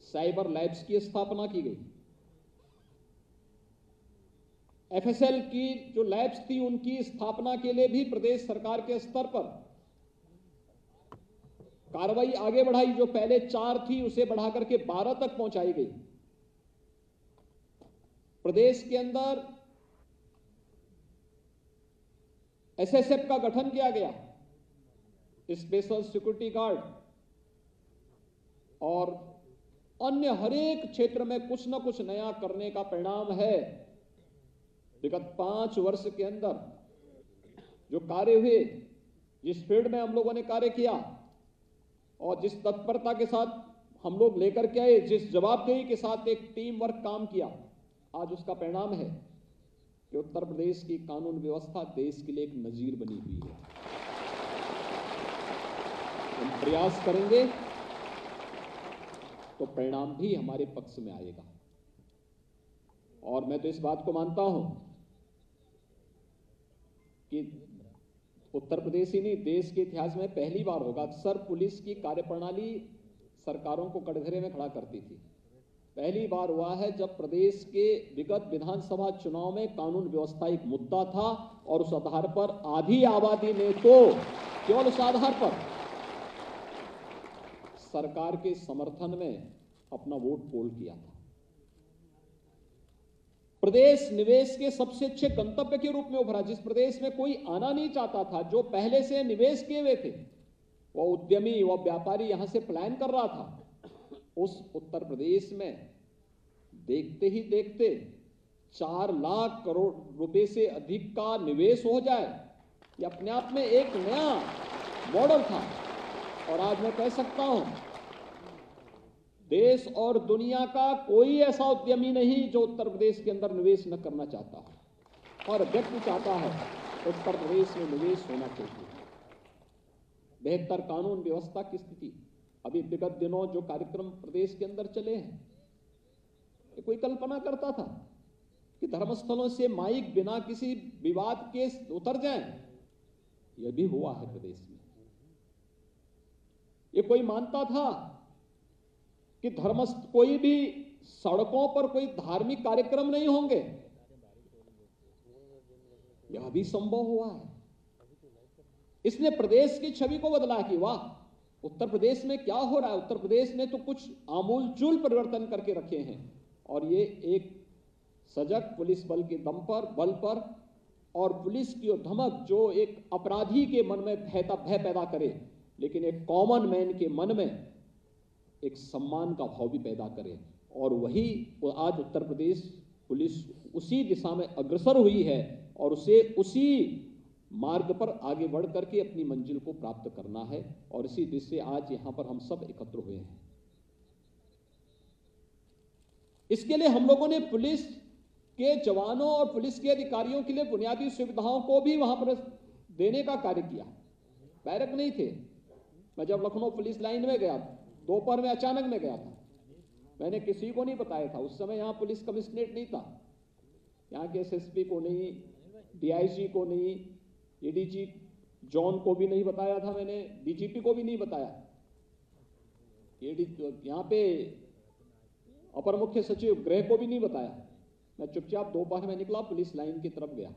साइबर लैब्स की स्थापना की गई। एफएसएल की जो लैब्स थी उनकी स्थापना के लिए भी प्रदेश सरकार के स्तर पर कार्रवाई आगे बढ़ाई। जो पहले 4 थी उसे बढ़ाकर के 12 तक पहुंचाई गई। प्रदेश के अंदर एसएसएफ का गठन किया गया, स्पेशल सिक्योरिटी गार्ड, और अन्य हर एक क्षेत्र में कुछ न कुछ नया करने का परिणाम है। विगत 5 वर्ष के अंदर जो कार्य हुए, जिस फील्ड में हम लोगों ने कार्य किया और जिस तत्परता के साथ हम लोग लेकर के आए, जिस जवाबदेही के साथ एक टीम वर्क काम किया, आज उसका परिणाम है कि उत्तर प्रदेश की कानून व्यवस्था देश के लिए एक नजीर बनी हुई है। हम प्रयास करेंगे तो परिणाम भी हमारे पक्ष में आएगा। और मैं तो इस बात को मानता हूं कि उत्तर प्रदेश ही नहीं, देश के इतिहास में पहली बार होगा। अक्सर पुलिस की कार्यप्रणाली सरकारों को कटघरे में खड़ा करती थी। पहली बार हुआ है जब प्रदेश के विगत विधानसभा चुनाव में कानून व्यवस्था एक मुद्दा था और उस आधार पर आधी आबादी ने तो केवल उस आधार पर सरकार के समर्थन में अपना वोट पोल किया था। प्रदेश निवेश के सबसे अच्छे गंतव्य के रूप में उभरा। जिस प्रदेश में कोई आना नहीं चाहता था, जो पहले से निवेश किए हुए थे, वह उद्यमी, वह व्यापारी यहां से पलायन कर रहा था, उस उत्तर प्रदेश में देखते ही देखते 4 लाख करोड़ रुपए से अधिक का निवेश हो जाए, यह अपने आप में एक नया मॉडल था। और आज मैं कह सकता हूं, देश और दुनिया का कोई ऐसा उद्यमी नहीं जो उत्तर प्रदेश के अंदर निवेश न करना चाहता है। और व्यक्ति चाहता है उत्तर प्रदेश में निवेश होना चाहिए। बेहतर कानून व्यवस्था की स्थिति, अभी विगत दिनों जो कार्यक्रम प्रदेश के अंदर चले हैं, कोई कल्पना करता था कि धर्मस्थलों से माइक बिना किसी विवाद के उतर जाएं? यह भी हुआ है प्रदेश में। ये कोई मानता था कि कोई भी सड़कों पर कोई धार्मिक कार्यक्रम नहीं होंगे? यह भी संभव हुआ है। इसने प्रदेश की छवि को बदला कि वाह, उत्तर प्रदेश में क्या हो रहा है। उत्तर प्रदेश ने तो कुछ आमूलचूल परिवर्तन करके रखे हैं। और ये एक सजग पुलिस बल के दम पर, बल पर, और पुलिस की धमक जो एक अपराधी के मन में भय पैदा करे, लेकिन एक कॉमन मैन के मन में एक सम्मान का भाव भी पैदा करे। और वही आज उत्तर प्रदेश पुलिस उसी दिशा में अग्रसर हुई है और उसे उसी मार्ग पर आगे बढ़ करके अपनी मंजिल को प्राप्त करना है। और इसी दिशा से आज यहां पर हम सब एकत्र हुए हैं। इसके लिए हम लोगों ने पुलिस के जवानों और पुलिस के अधिकारियों के लिए बुनियादी सुविधाओं को भी वहां पर देने का कार्य किया। बैरक नहीं थे। मैं जब लखनऊ पुलिस लाइन में गया, दोपहर में अचानक में गया था, मैंने किसी को नहीं बताया था। उस समय यहाँ पुलिस कमिश्नरेट नहीं था, यहाँ के एसएसपी को नहीं, डीआईजी को नहीं, एडीजी जॉन को भी नहीं बताया था मैंने, डीजीपी को भी नहीं बताया। यहाँ पे अपर मुख्य सचिव गृह को भी नहीं बताया। मैं चुपचाप दोपहर में निकला, पुलिस लाइन की तरफ गया।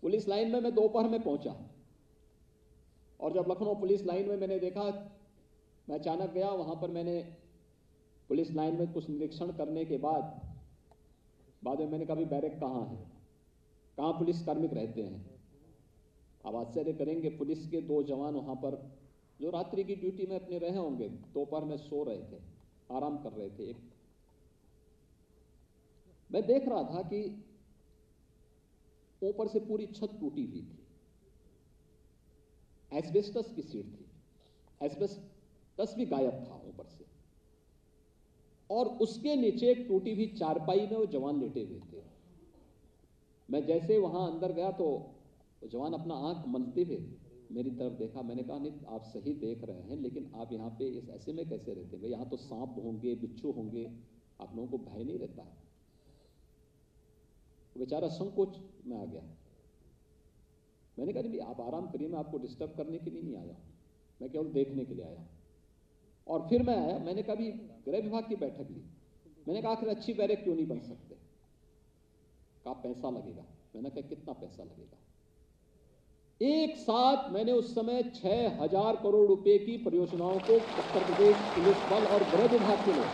पुलिस लाइन में मैं दोपहर में पहुंचा और जब लखनऊ पुलिस लाइन में मैंने देखा, मैं अचानक गया वहां पर। मैंने पुलिस लाइन में कुछ निरीक्षण करने के बाद में मैंने कहा, बैरक कहाँ है, कहाँ पुलिस कार्मिक रहते हैं। आप आश्चर्य करेंगे, पुलिस के 2 जवान वहां पर जो रात्रि की ड्यूटी में अपने रहे होंगे, दोपहर में सो रहे थे, आराम कर रहे थे। मैं देख रहा था कि ऊपर से पूरी छत टूटी हुई थी, एस्बेस्टस की सीट थी, एस्बेस्टस भी गायब था ऊपर से, और उसके नीचे एक टूटी हुई चारपाई में वो जवान लेटे हुए थे। मैं जैसे वहां अंदर गया तो जवान अपना आंख मलते हुए मेरी तरफ देखा। मैंने कहा, नहीं आप सही देख रहे हैं, लेकिन आप यहाँ पे इस ऐसे में कैसे रहते हैं? यहाँ तो सांप होंगे, बिच्छू होंगे, आप लोगों को भय नहीं रहता है? बेचारा संकोच में आ गया। मैंने कहा, नहीं आप आराम करिए, मैं आपको डिस्टर्ब करने के लिए नहीं आया हूं, मैं केवल देखने के लिए आया हूं। और फिर मैं आया, मैंने कहा, गृह विभाग की बैठक ली। मैंने कहा, आखिर अच्छी बैरक क्यों नहीं बन सकते? कहा पैसा लगेगा। मैंने कहा, कितना पैसा लगेगा? एक साथ मैंने उस समय 6,000 करोड़ रुपए की परियोजनाओं को उत्तर प्रदेश पुलिस बल और गृह विभाग के लोग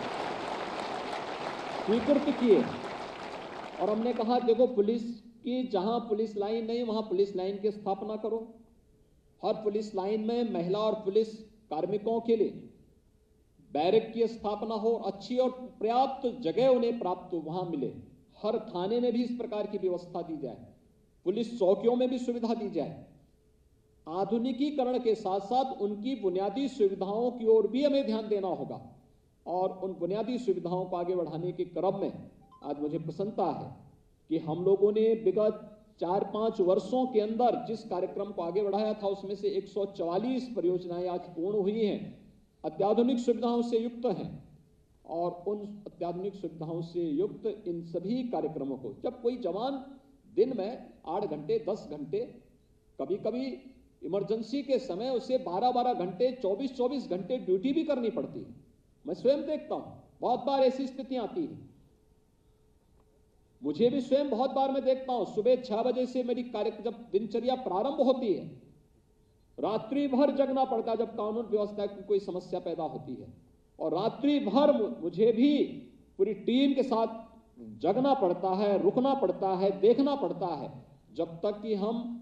स्वीकृत किए। और हमने कहा, देखो पुलिस की जहां पुलिस लाइन नहीं वहां पुलिस लाइन की स्थापना करो। हर पुलिस लाइन में महिला और पुलिस कार्मिकों के लिए बैरक की स्थापना हो, अच्छी और पर्याप्त जगह उन्हें प्राप्त वहां मिले। हर थाने में भी इस प्रकार की व्यवस्था दी जाए, पुलिस चौकियों में भी सुविधा दी जाए। आधुनिकीकरण के साथ साथ उनकी बुनियादी सुविधाओं की ओर भी हमें ध्यान देना होगा। और उन बुनियादी सुविधाओं को आगे बढ़ाने के क्रम में आज मुझे प्रसन्नता है कि हम लोगों ने विगत 4-5 वर्षों के अंदर जिस कार्यक्रम को आगे बढ़ाया था, उसमें से 144 परियोजनाएं आज पूर्ण हुई हैं, अत्याधुनिक सुविधाओं से युक्त हैं। और उन अत्याधुनिक सुविधाओं से युक्त इन सभी कार्यक्रमों को जब कोई जवान दिन में 8 घंटे 10 घंटे, कभी कभी इमरजेंसी के समय उसे 12-12 घंटे 24-24 घंटे ड्यूटी भी करनी पड़ती है। मैं स्वयं देखता हूं, बहुत बार ऐसी स्थितियां आती हैं। मुझे भी स्वयं बहुत बार मैं देखता हूं, सुबह 6 बजे से मेरी जब दिनचर्या प्रारंभ होती है, रात्रि भर जगना पड़ता है जब कानून व्यवस्था की कोई समस्या पैदा होती है। और रात्रि भर मुझे भी पूरी टीम के साथ जगना पड़ता है, रुकना पड़ता है, देखना पड़ता है, जब तक कि हम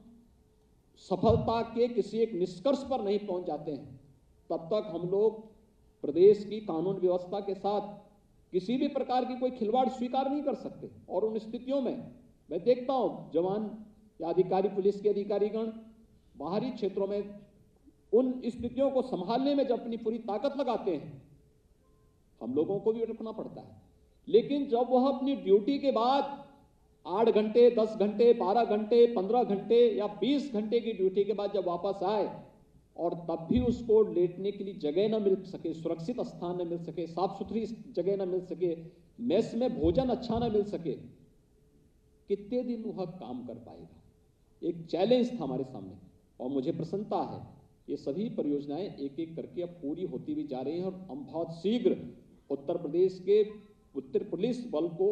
सफलता के किसी एक निष्कर्ष पर नहीं पहुंच जाते हैं, तब तक हम लोग प्रदेश की कानून व्यवस्था के साथ किसी भी प्रकार की कोई खिलवाड़ स्वीकार नहीं कर सकते। और उन स्थितियों में मैं देखता हूं जवान या अधिकारी, पुलिस के अधिकारीगण बाहरी क्षेत्रों में उन स्थितियों को संभालने में जब अपनी पूरी ताकत लगाते हैं, हम लोगों को भी रुकना पड़ता है। लेकिन जब वह अपनी ड्यूटी के बाद 8 घंटे 10 घंटे 12 घंटे 15 घंटे या 20 घंटे की ड्यूटी के बाद जब वापस आए और तब भी उसको लेटने के लिए जगह न मिल सके, सुरक्षित स्थान न मिल सके, साफ सुथरी जगह न मिल सके, मेस में भोजन अच्छा न मिल सके, कितने दिन वह काम कर पाएगा? एक चैलेंज था हमारे सामने। और मुझे प्रसन्नता है ये सभी परियोजनाएं एक एक करके अब पूरी होती भी जा रही हैं। और हम बहुत शीघ्र उत्तर प्रदेश के उत्तर पुलिस बल को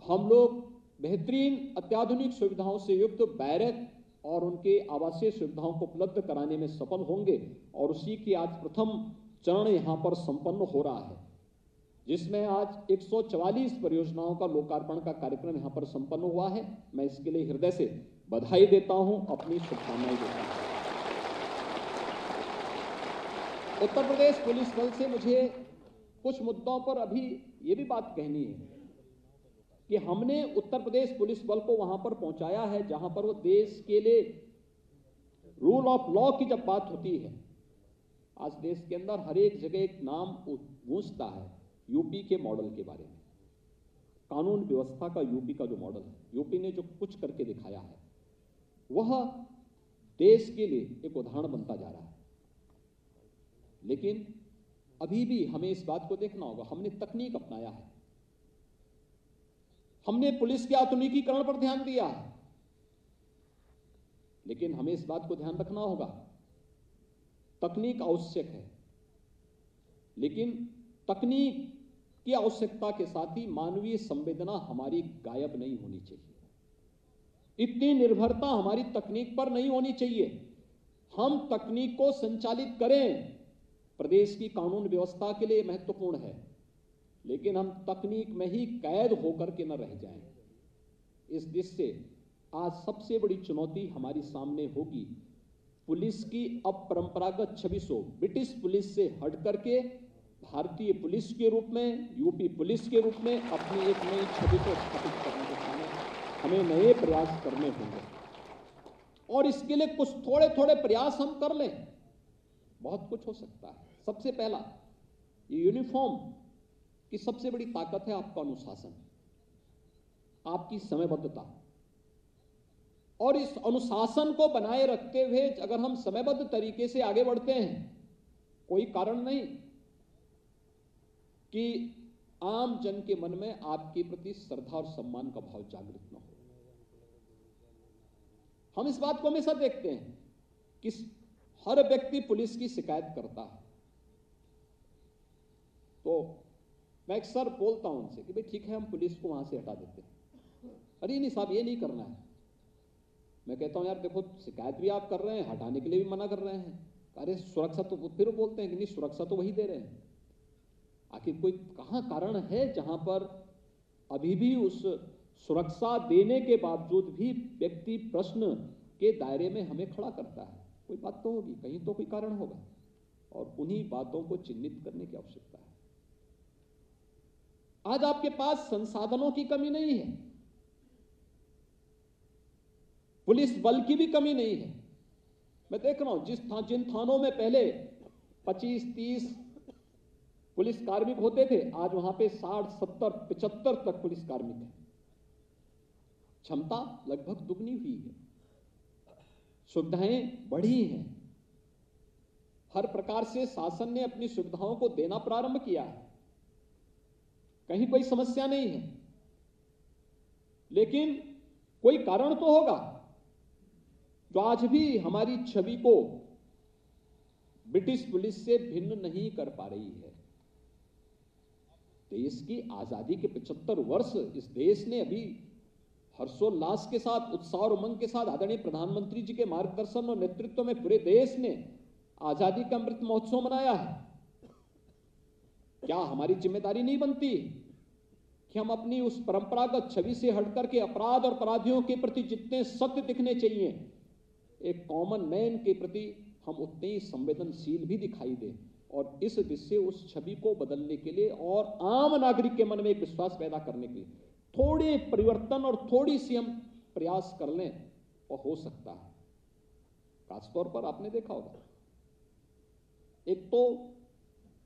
हम लोग बेहतरीन अत्याधुनिक सुविधाओं से युक्त बैरक और उनके आवासीय सुविधाओं को उपलब्ध कराने में सफल होंगे। और उसी की आज प्रथम चरण यहां पर संपन्न हो रहा है, जिसमें आज 144 परियोजनाओं का लोकार्पण का कार्यक्रम यहां पर संपन्न हुआ है। मैं इसके लिए हृदय से बधाई देता हूं, अपनी शुभकामनाएं देता हूं। उत्तर प्रदेश पुलिस बल से मुझे कुछ मुद्दों पर अभी ये भी बात कहनी है कि हमने उत्तर प्रदेश पुलिस बल को वहां पर पहुंचाया है जहां पर वो देश के लिए रूल ऑफ लॉ की जब बात होती है, आज देश के अंदर हर एक जगह एक नाम गूंजता है यूपी के मॉडल के बारे में। कानून व्यवस्था का यूपी का जो मॉडल है, यूपी ने जो कुछ करके दिखाया है, वह देश के लिए एक उदाहरण बनता जा रहा है। लेकिन अभी भी हमें इस बात को देखना होगा, हमने तकनीक अपनाया है, हमने पुलिस के आधुनिकीकरण पर ध्यान दिया है, लेकिन हमें इस बात को ध्यान रखना होगा, तकनीक आवश्यक है, लेकिन तकनीक की आवश्यकता के साथ ही मानवीय संवेदना हमारी गायब नहीं होनी चाहिए। इतनी निर्भरता हमारी तकनीक पर नहीं होनी चाहिए। हम तकनीक को संचालित करें, प्रदेश की कानून व्यवस्था के लिए महत्वपूर्ण है, लेकिन हम तकनीक में ही कैद होकर के न रह जाएं। इस दृष्टि से आज सबसे बड़ी चुनौती हमारी सामने होगी, पुलिस की अपरंपरागत छवि को ब्रिटिश पुलिस से हट करके भारतीय पुलिस के रूप में, यूपी पुलिस के रूप में अपनी एक नई छवि को स्थापित करने के समय हमें नए प्रयास करने होंगे। और इसके लिए कुछ थोड़े थोड़े प्रयास हम कर लें, बहुत कुछ हो सकता है। सबसे पहला, ये यूनिफॉर्म की सबसे बड़ी ताकत है आपका अनुशासन, आपकी समयबद्धता, और इस अनुशासन को बनाए रखते हुए अगर हम समयबद्ध तरीके से आगे बढ़ते हैं, कोई कारण नहीं कि आम जन के मन में आपके प्रति श्रद्धा और सम्मान का भाव जागृत न हो। हम इस बात को हमेशा देखते हैं कि हर व्यक्ति पुलिस की शिकायत करता है, तो मैं अक्सर बोलता हूं उनसे कि भाई ठीक है, हम पुलिस को वहां से हटा देते हैं। अरे नहीं साहब, ये नहीं करना है। मैं कहता हूं यार देखो, शिकायत भी आप कर रहे हैं, हटाने के लिए भी मना कर रहे हैं। अरे सुरक्षा तो, फिर बोलते हैं कि नहीं सुरक्षा तो वही दे रहे हैं। आखिर कोई कहां कारण है जहां पर अभी भी उस सुरक्षा देने के बावजूद भी व्यक्ति प्रश्न के दायरे में हमें खड़ा करता है? कोई बात तो होगी, कहीं तो कोई कारण होगा, और उन्हीं बातों को चिन्हित करने की आवश्यकता है। आज आपके पास संसाधनों की कमी नहीं है, पुलिस बल की भी कमी नहीं है। मैं देख रहा हूं जिन थानों में पहले 25-30 पुलिस कार्मिक होते थे, आज वहां पे 60, 70, 75 तक पुलिस कार्मिक हैं। क्षमता लगभग दुगनी हुई है, सुविधाएं बढ़ी हैं, हर प्रकार से शासन ने अपनी सुविधाओं को देना प्रारंभ किया है, कहीं कोई समस्या नहीं है। लेकिन कोई कारण तो होगा जो आज भी हमारी छवि को ब्रिटिश पुलिस से भिन्न नहीं कर पा रही है। देश की आजादी के 75 वर्ष इस देश ने अभी हर्षोल्लास के साथ, उत्साह और उमंग के साथ आदरणीय प्रधानमंत्री जी के मार्गदर्शन और नेतृत्व में पूरे देश ने आजादी का अमृत महोत्सव मनाया है। क्या हमारी जिम्मेदारी नहीं बनती कि हम अपनी उस परंपरागत छवि से हटकर के अपराध और अपराधियों के प्रति जितने सत्य दिखने चाहिए, एक कॉमन मैन के प्रति हम उतने ही संवेदनशील भी दिखाई दें, और इस दिशा से उस छवि को बदलने के लिए और आम नागरिक के मन में एक विश्वास पैदा करने के लिए थोड़े परिवर्तन और थोड़ी सी हम प्रयास कर लें, और हो सकता है। खासतौर पर आपने देखा होगा, एक तो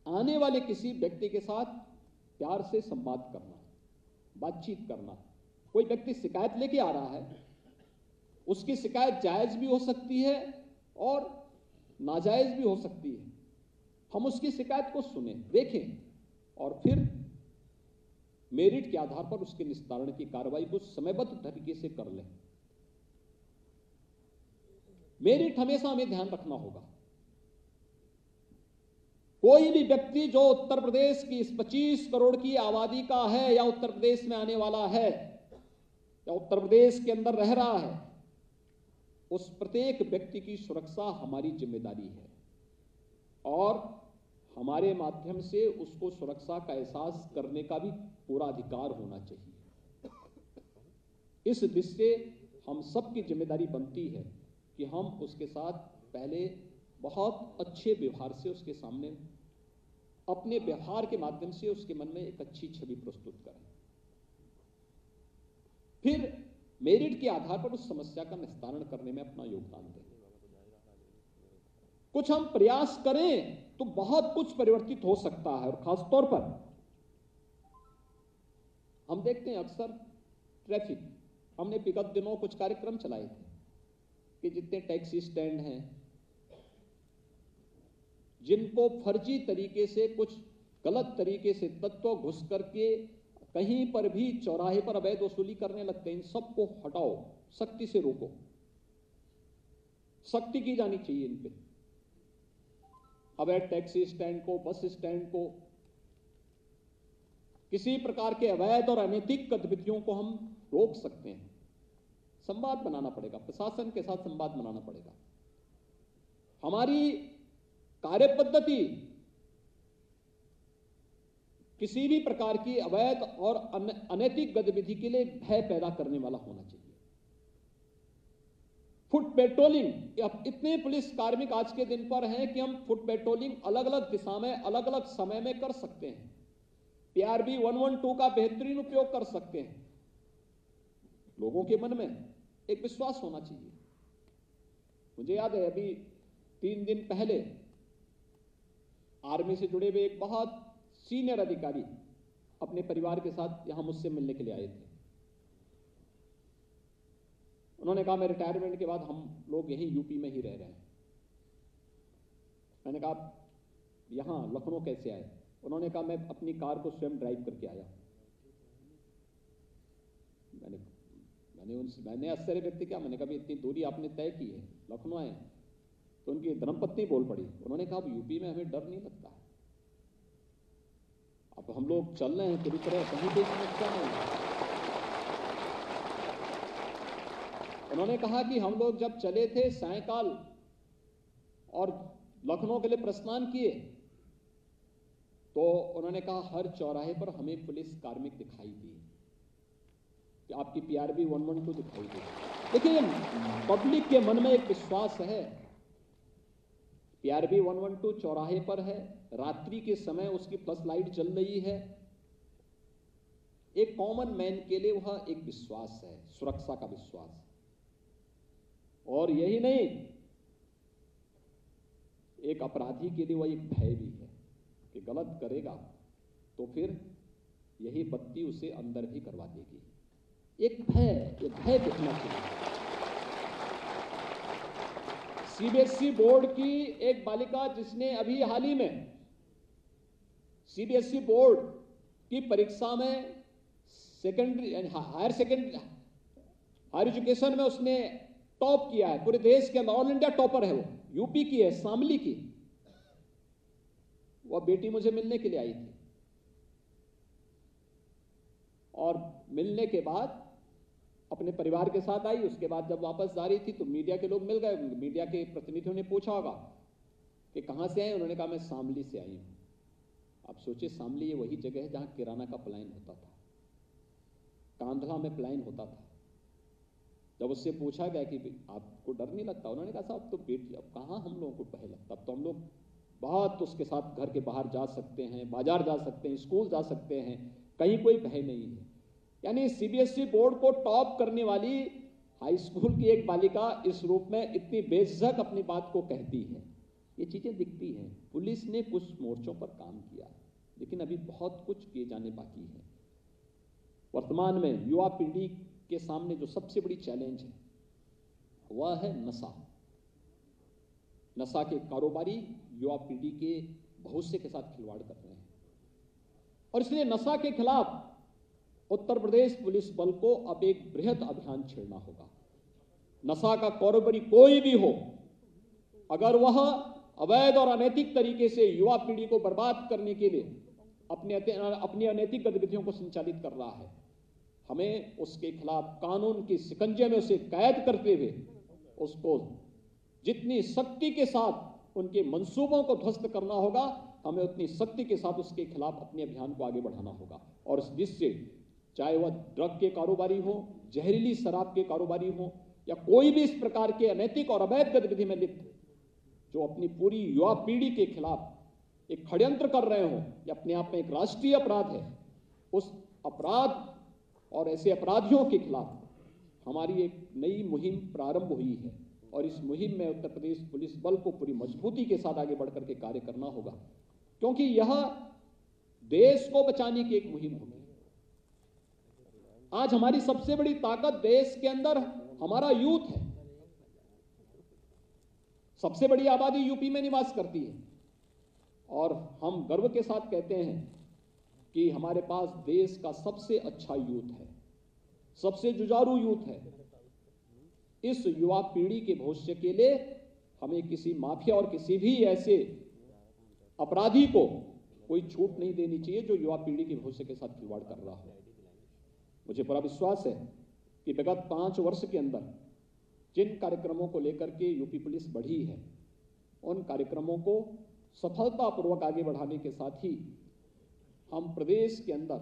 आने वाले किसी व्यक्ति के साथ प्यार से संवाद करना, बातचीत करना। कोई व्यक्ति शिकायत लेके आ रहा है, उसकी शिकायत जायज भी हो सकती है और नाजायज भी हो सकती है। हम उसकी शिकायत को सुने, देखें, और फिर मेरिट के आधार पर उसके निस्तारण की कार्रवाई को समयबद्ध तरीके से कर लें। मेरिट हमेशा हमें ध्यान रखना होगा। कोई भी व्यक्ति जो उत्तर प्रदेश की इस 25 करोड़ की आबादी का है, या उत्तर प्रदेश में आने वाला है, या उत्तर प्रदेश के अंदर रह रहा है, उस प्रत्येक व्यक्ति की सुरक्षा हमारी जिम्मेदारी है, और हमारे माध्यम से उसको सुरक्षा का एहसास करने का भी पूरा अधिकार होना चाहिए। इस दृष्टि से हम सबकी जिम्मेदारी बनती है कि हम उसके साथ पहले बहुत अच्छे व्यवहार से उसके सामने, अपने व्यवहार के माध्यम से उसके मन में एक अच्छी छवि प्रस्तुत करें, फिर मेरिट के आधार पर उस समस्या का निस्तारण करने में अपना योगदान दें। कुछ हम प्रयास करें तो बहुत कुछ परिवर्तित हो सकता है। और खासतौर पर हम देखते हैं अक्सर ट्रैफिक, हमने विगत दिनों कुछ कार्यक्रम चलाए थे कि जितने टैक्सी स्टैंड हैं, जिनको फर्जी तरीके से, कुछ गलत तरीके से तत्व घुस करके कहीं पर भी चौराहे पर अवैध वसूली करने लगते हैं, इन सबको हटाओ, सख्ती से रोको, सख्ती की जानी चाहिए इन पे। अवैध टैक्सी स्टैंड को, बस स्टैंड को, किसी प्रकार के अवैध और अनैतिक गतिविधियों को हम रोक सकते हैं। संवाद बनाना पड़ेगा, प्रशासन के साथ संवाद बनाना पड़ेगा। हमारी कार्य पद्धति किसी भी प्रकार की अवैध और अनैतिक गतिविधि के लिए भय पैदा करने वाला होना चाहिए। फुट पेट्रोलिंग, अब इतने पुलिस कार्मिक आज के दिन पर हैं कि हम फुट पेट्रोलिंग अलग अलग दिशा में, अलग अलग समय में कर सकते हैं। PRB 112 का बेहतरीन उपयोग कर सकते हैं। लोगों के मन में एक विश्वास होना चाहिए। मुझे याद है अभी 3 दिन पहले आर्मी से जुड़े हुए एक बहुत सीनियर अधिकारी अपने परिवार के साथ यहां मुझसे मिलने के लिए आए थे। उन्होंने कहा मैं रिटायरमेंट के बाद हम लोग यहीं यूपी में ही रह रहे हैं। मैंने कहा यहां लखनऊ कैसे आए? उन्होंने कहा मैं अपनी कार को स्वयं ड्राइव करके आया। मैंने आश्चर्य व्यक्त किया। मैंने कहा इतनी दूरी आपने तय की है, लखनऊ आए? तो उनकी धर्मपत्नी बोल पड़ी। उन्होंने कहा अब यूपी में हमें डर नहीं लगता, अब हम लोग चल रहे हैं पूरी तरह, कहीं कोई समस्या नहीं। उन्होंने कहा कि हम लोग जब चले थे सायंकाल और लखनऊ के लिए प्रस्थान किए तो उन्होंने कहा हर चौराहे पर हमें पुलिस कार्मिक दिखाई दिए, कि आपकी PRB 112 दिखाई दी। देखिए पब्लिक के मन में एक विश्वास है। PRB 112 चौराहे पर है, रात्रि के समय उसकी फ्लश लाइट जल रही है। एक कॉमन मैन के लिए वह एक विश्वास है, सुरक्षा का विश्वास। और यही नहीं, एक अपराधी के लिए वह एक भय भी है कि गलत करेगा तो फिर यही बत्ती उसे अंदर भी करवा देगी। एक भय दिखना चाहिए। CBSE बोर्ड की एक बालिका जिसने अभी हाल ही में CBSE बोर्ड की परीक्षा में सेकेंडरी हायर एजुकेशन में उसने टॉप किया है, पूरे देश के अंदर ऑल इंडिया टॉपर है। वो यूपी की है, शामली की। वह बेटी मुझे मिलने के लिए आई थी और मिलने के बाद अपने परिवार के साथ आई। उसके बाद जब वापस जा रही थी तो मीडिया के लोग मिल गए। मीडिया के प्रतिनिधियों ने पूछा होगा कि कहां से आए? उन्होंने कहा मैं शामली से आई हूं। आप सोचिए, शामली ये वही जगह है जहां किराना का पलायन होता था, कांधला में पलायन होता था। जब उससे पूछा गया कि आपको डर नहीं लगता? उन्होंने कहा साहब तो बेटी, अब कहां हम लोगों को भय लगता, अब तो हम लोग बहुत उसके साथ घर के बाहर जा सकते हैं, बाजार जा सकते हैं, स्कूल जा सकते हैं, कहीं कोई भय नहीं है। यानी CBSE बोर्ड को टॉप करने वाली हाई स्कूल की एक बालिका इस रूप में इतनी बेझिझक अपनी बात को कहती है। ये चीजें दिखती हैं। पुलिस ने कुछ मोर्चों पर काम किया, लेकिन अभी बहुत कुछ किए जाने बाकी है। वर्तमान में युवा पीढ़ी के सामने जो सबसे बड़ी चैलेंज है वह है नशा। नशा के कारोबारी युवा पीढ़ी के भविष्य के साथ खिलवाड़ कर रहे हैं और इसलिए नशा के खिलाफ उत्तर प्रदेश पुलिस बल को अब एक बृहद अभियान छेड़ना होगा। नशा का कारोबारी कोई भी हो, अगर वह अवैध और अनैतिक तरीके से युवा पीढ़ी को बर्बाद करने के लिए अपनी अनैतिक गतिविधियों को संचालित कर रहा है, हमें उसके खिलाफ कानून के शिकंजे में उसे कैद करते हुए उसको जितनी सख्ती के साथ उनके मंसूबों को ध्वस्त करना होगा, हमें उतनी सख्ती के साथ उसके खिलाफ अपने अभियान को आगे बढ़ाना होगा। और जिससे चाहे वह ड्रग के कारोबारी हो, जहरीली शराब के कारोबारी हो, या कोई भी इस प्रकार के अनैतिक और अवैध गतिविधि में लिप्त जो अपनी पूरी युवा पीढ़ी के खिलाफ एक षड्यंत्र कर रहे हो, यह अपने आप में एक राष्ट्रीय अपराध है। उस अपराध और ऐसे अपराधियों के खिलाफ हमारी एक नई मुहिम प्रारंभ हुई है और इस मुहिम में उत्तर प्रदेश पुलिस बल को पूरी मजबूती के साथ आगे बढ़कर के कार्य करना होगा, क्योंकि यह देश को बचाने की एक मुहिम होगी। आज हमारी सबसे बड़ी ताकत देश के अंदर हमारा यूथ है। सबसे बड़ी आबादी यूपी में निवास करती है। और हम गर्व के साथ कहते हैं कि हमारे पास देश का सबसे अच्छा यूथ है, सबसे जुझारू यूथ है। इस युवा पीढ़ी के भविष्य के लिए हमें किसी माफिया और किसी भी ऐसे अपराधी को कोई छूट नहीं देनी चाहिए जो युवा पीढ़ी के भविष्य के साथ खिलवाड़ कर रहा हो। मुझे पूरा विश्वास है कि विगत 5 वर्ष के अंदर जिन कार्यक्रमों को लेकर के यूपी पुलिस बढ़ी है, उन कार्यक्रमों को सफलतापूर्वक आगे बढ़ाने के साथ ही हम प्रदेश के अंदर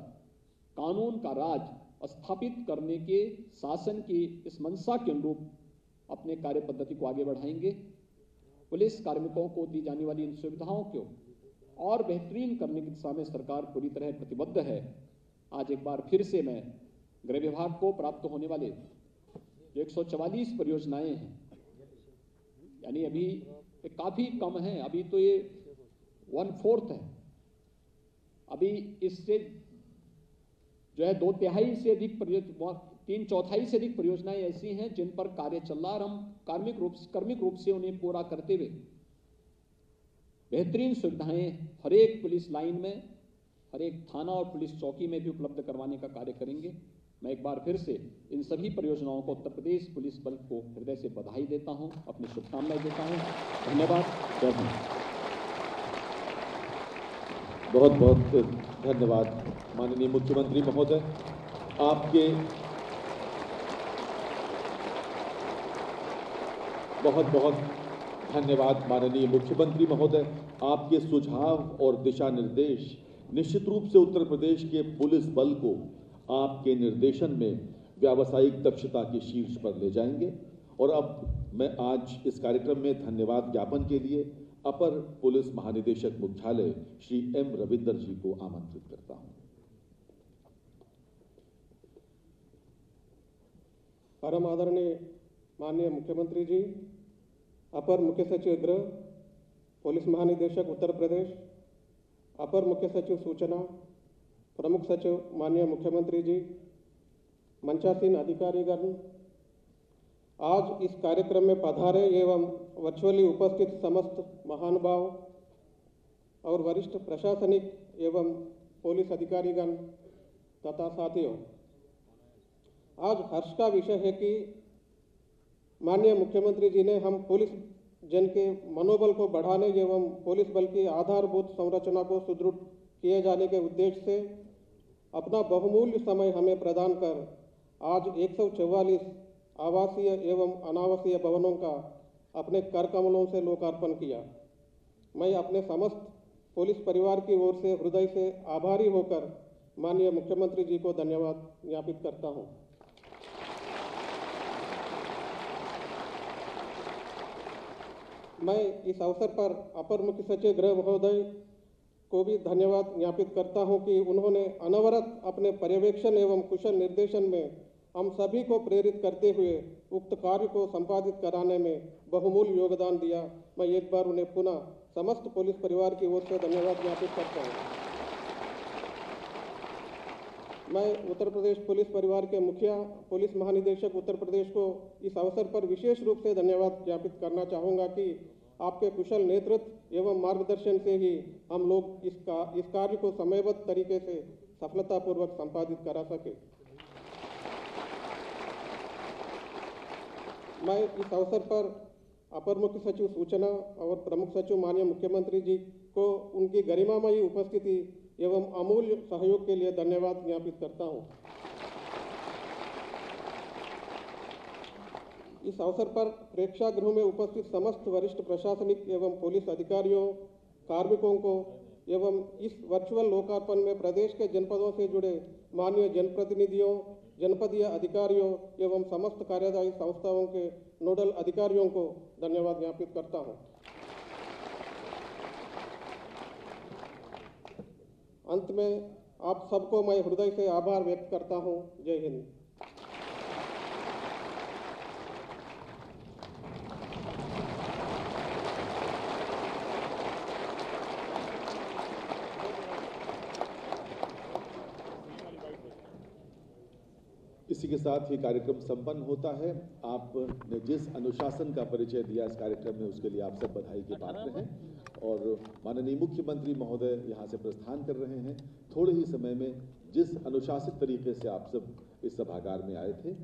कानून का राज स्थापित करने के शासन की इस मंशा के अनुरूप अपने कार्य पद्धति को आगे बढ़ाएंगे। पुलिस कार्मिकों को दी जाने वाली इन सुविधाओं को और बेहतरीन करने की दिशा में सरकार पूरी तरह प्रतिबद्ध है। आज एक बार फिर से मैं गृह विभाग को प्राप्त होने वाले जो 144 परियोजनाएं हैं, यानी अभी काफी कम है, अभी तो ये 1/4 है। अभी इससे जो है 2/3 से अधिक 3/4 से अधिक परियोजनाएं ऐसी हैं जिन पर कार्य चल रहा है और हम कार्मिक रूप से उन्हें पूरा करते हुए बेहतरीन सुविधाएं हर एक पुलिस लाइन में, हर एक थाना और पुलिस चौकी में भी उपलब्ध करवाने का कार्य करेंगे। मैं एक बार फिर से इन सभी परियोजनाओं को उत्तर प्रदेश पुलिस बल को हृदय से बधाई देता हूं, अपनी शुभकामनाएं देता हूं। धन्यवाद। जय हिंद। बहुत बहुत धन्यवाद माननीय मुख्यमंत्री महोदय। आपके बहुत बहुत धन्यवाद माननीय मुख्यमंत्री महोदय। आपके सुझाव और दिशा निर्देश निश्चित रूप से उत्तर प्रदेश के पुलिस बल को आपके निर्देशन में व्यावसायिक दक्षता के शीर्ष पर ले जाएंगे। और अब मैं आज इस कार्यक्रम में धन्यवाद ज्ञापन के लिए अपर पुलिस महानिदेशक मुख्यालय श्री एम रविंदर जी को आमंत्रित करता हूं। परम आदरणीय माननीय मुख्यमंत्री जी, अपर मुख्य सचिव गृह, पुलिस महानिदेशक उत्तर प्रदेश, अपर मुख्य सचिव सूचना, प्रमुख सचिव माननीय मुख्यमंत्री जी, मंचासीन अधिकारीगण, आज इस कार्यक्रम में पधारे एवं वर्चुअली उपस्थित समस्त महानुभाव और वरिष्ठ प्रशासनिक एवं पुलिस अधिकारीगण तथा साथियों, आज हर्ष का विषय है कि माननीय मुख्यमंत्री जी ने हम पुलिस जन के मनोबल को बढ़ाने एवं पुलिस बल की आधारभूत संरचना को सुदृढ़ किए जाने के उद्देश्य से अपना बहुमूल्य समय हमें प्रदान कर आज 144 आवासीय एवं अनावासीय भवनों का अपने कर कमलों से लोकार्पण किया। मैं अपने समस्त पुलिस परिवार की ओर से हृदय से आभारी होकर माननीय मुख्यमंत्री जी को धन्यवाद ज्ञापित करता हूं। मैं इस अवसर पर अपर मुख्य सचिव गृह महोदय को भी धन्यवाद ज्ञापित करता हूं कि उन्होंने अनवरत अपने पर्यवेक्षण एवं कुशल निर्देशन में हम सभी को प्रेरित करते हुए उक्त कार्य को संपादित कराने में बहुमूल्य योगदान दिया। मैं एक बार उन्हें पुनः समस्त पुलिस परिवार की ओर से धन्यवाद ज्ञापित करता हूं। मैं उत्तर प्रदेश पुलिस परिवार के मुखिया पुलिस महानिदेशक उत्तर प्रदेश को इस अवसर पर विशेष रूप से धन्यवाद ज्ञापित करना चाहूँगा कि आपके कुशल नेतृत्व एवं मार्गदर्शन से ही हम लोग इस कार्य को समयबद्ध तरीके से सफलतापूर्वक संपादित करा सके। मैं इस अवसर पर अपर मुख्य सचिव सूचना और प्रमुख सचिव माननीय मुख्यमंत्री जी को उनकी गरिमामयी उपस्थिति एवं अमूल्य सहयोग के लिए धन्यवाद ज्ञापित करता हूं। इस अवसर पर प्रेक्षागृह में उपस्थित समस्त वरिष्ठ प्रशासनिक एवं पुलिस अधिकारियों, कार्मिकों को एवं इस वर्चुअल लोकार्पण में प्रदेश के जनपदों से जुड़े माननीय जनप्रतिनिधियों, जनपदीय अधिकारियों एवं समस्त कार्यदायी संस्थाओं के नोडल अधिकारियों को धन्यवाद ज्ञापित करता हूं। अंत में आप सबको मैं हृदय से आभार व्यक्त करता हूं। जय हिंद। इसी के साथ ही कार्यक्रम संपन्न होता है। आपने जिस अनुशासन का परिचय दिया इस कार्यक्रम में, उसके लिए आप सब बधाई के पात्र हैं। और माननीय मुख्यमंत्री महोदय यहाँ से प्रस्थान कर रहे हैं। थोड़े ही समय में जिस अनुशासित तरीके से आप सब इस सभागार में आए थे,